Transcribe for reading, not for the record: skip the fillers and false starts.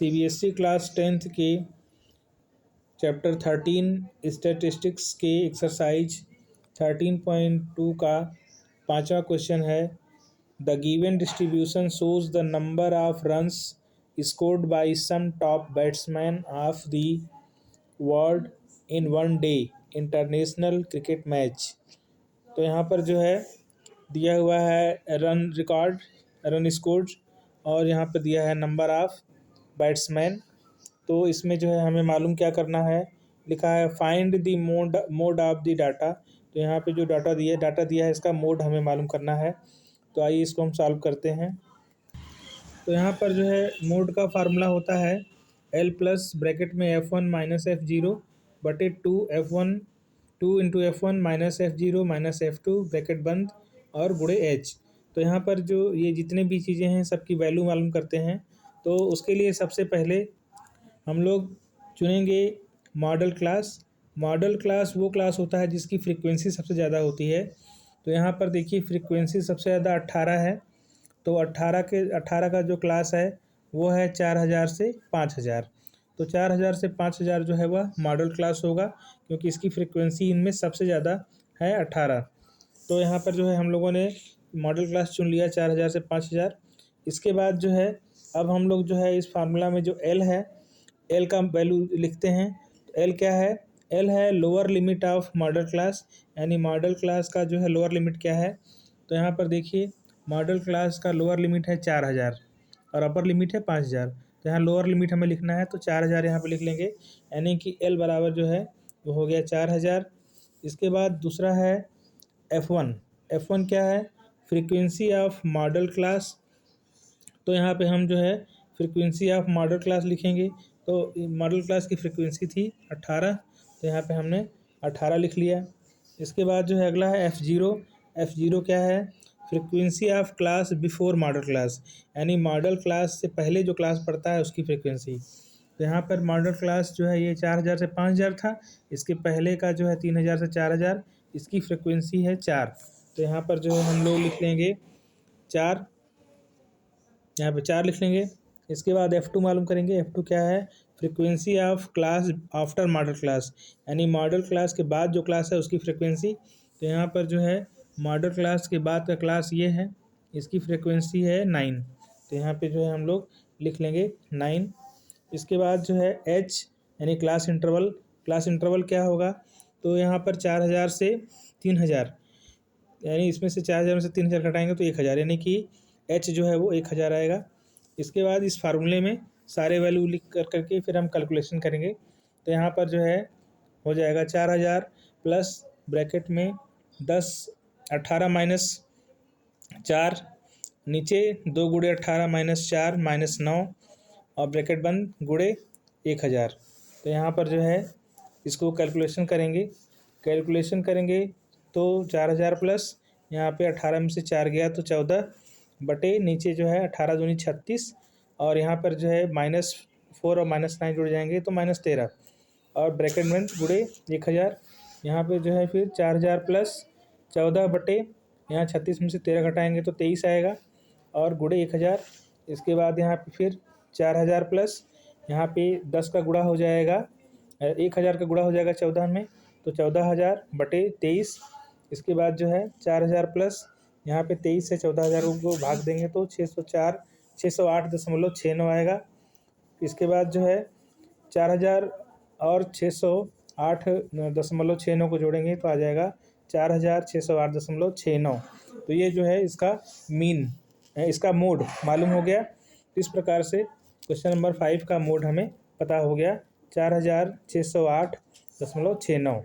CBSE class 10th के chapter 13 statistics के exercise 13.2 का 5वां क्वेश्चन है। The given distribution shows the number of runs scored by some top batsman of the world in one day international cricket match. तो यहाँ पर जो है दिया हुआ है रन रिकॉर्ड, रन स्कोर्ड, और यहाँ पर दिया है नंबर ऑफ बैट्समैन। तो इसमें जो है हमें मालूम क्या करना है, लिखा है find the mode of the data. तो यहाँ पे जो डाटा दिया है इसका मोड हमें मालूम करना है। तो आइए इसको हम सॉल्व करते हैं। तो यहाँ पर जो है मोड का फार्मूला होता है L प्लस ब्रैकेट में F1 माइनस F0 बटे 2 into F1 minus F0 minus F2 bracket बंद और गुणे H। तो यहाँ पर जो ये जितने भी चीज़ें हैं सबकी वैल्यू मालूम करते हैं। तो उसके लिए सबसे पहले हम लोग चुनेंगे मॉडल क्लास। मॉडल क्लास वो क्लास होता है जिसकी फ्रीक्वेंसी सबसे ज़्यादा होती है। तो यहाँ पर देखिए फ्रीक्वेंसी सबसे ज़्यादा 18 है। तो 18 का जो क्लास है वो है 4000 से 5000। तो 4000 से 5000 जो है वह मॉडल क्लास होगा, क्योंकि इसकी फ्रीक्वेंसी इनमें सबसे ज़्यादा है 18। तो यहाँ पर जो है हम लोगों ने मॉडल क्लास चुन लिया 4000 से 5000। इसके बाद जो है अब हम लोग जो है इस फार्मूला में जो L है, L का वैल्यू लिखते हैं। तो L क्या है, L है lower limit of model class, यानी मॉडल क्लास का जो है लोअर लिमिट क्या है। तो यहाँ पर देखिए मॉडल क्लास का लोअर लिमिट है 4000 और अपर लिमिट है 5000। तो यहाँ लोअर लिमिट हमें लिखना है तो 4000 यहाँ पे लिख लेंगे, यानी कि L बराबर जो है वो हो गया 4000। इसके बाद दूसरा है F1। F1 क्या है, फ्रीक्वेंसी ऑफ मॉडल क्लास। तो यहाँ पे हम जो है फ्रीक्वेंसी ऑफ मॉडल क्लास लिखेंगे। तो मॉडल क्लास की फ्रीक्वेंसी थी 18, तो यहाँ पे हमने 18 लिख लिया। इसके बाद जो है अगला है F0। F0 क्या है, frequency of class before model class, यानी मॉडल क्लास से पहले जो क्लास पढ़ता है उसकी फ्रीक्वेंसी। तो यहाँ पर मॉडल क्लास जो है ये 4000 से 5000 था, इसके पहले का जो है 3000 से 4000, इसकी फ्रीक्वेंसी है 4। तो यहाँ पर जो है हम लोग लिख लेंगे 4, यहाँ पे 4 लिख लेंगे। इसके बाद F2 मालूम करेंगे। F2 क्या है, frequency of class after model class, यानी मॉडल क्लास के बाद जो क्लास है उसकी फ्रीक्वेंसी। तो यहाँ पर जो है मॉडल क्लास के बाद का क्लास ये है, इसकी फ्रीक्वेंसी है 9। तो यहाँ पे जो है हम लोग लिख लेंगे 9। इसके बाद जो है H यानी क्लास इंटरवल। क्लास इंटरवल क्या होगा, तो यहाँ पर 4000 से 3000, यानी इसमें से 4000 में से 3000 घटाएंगे तो 1000, यानी कि H जो है वो 1000 आएगा। इसके बाद इस फार्मूले में सारे वैल्यू लिख करके फिर हम कैलकुलेशन करेंगे। तो यहाँ पर जो है हो जाएगा 4000 प्लस ब्रैकेट में 18 माइनस 4, नीचे 2 गुणे 18 माइनस 4 माइनस 9 और ब्रैकेट बंद गुणे 1000। तो यहाँ पर जो है इसको कैलकुलेशन करेंगे तो 4000 प्लस यहाँ पे 18 में से 4 गया तो 14 बटे नीचे जो है 18 दूनी 36, और यहाँ पर जो है -4 और -9 जुड़ जाएंगे तो -13 और ब्रैकेट में गुणे 1000। यहाँ पे जो है फिर 4000 प्लस 14 बटे यहाँ 36 में से 13 घटाएंगे तो 23 आएगा और गुणे 1000। इसके बाद यहाँ पे फिर 4000 प्लस यहाँ पे 10 का गुणा हो जाएगा, 1000 का गुणा हो जाएगा 14 में, तो 14000 बटे 23। इसके बाद जो है 4000 प्लस यहाँ पे 23 से 14000 को भाग देंगे तो 608.69 आएगा। इसके बाद जो है 4000 और 608.69 को जोड़ेंगे तो आ जाएगा 4608.69। तो ये जो है इसका मीन है, इसका मोड मालूम हो गया। इस प्रकार से क्वेश्चन नंबर 5 का मोड हमें पता हो गया 4608.69।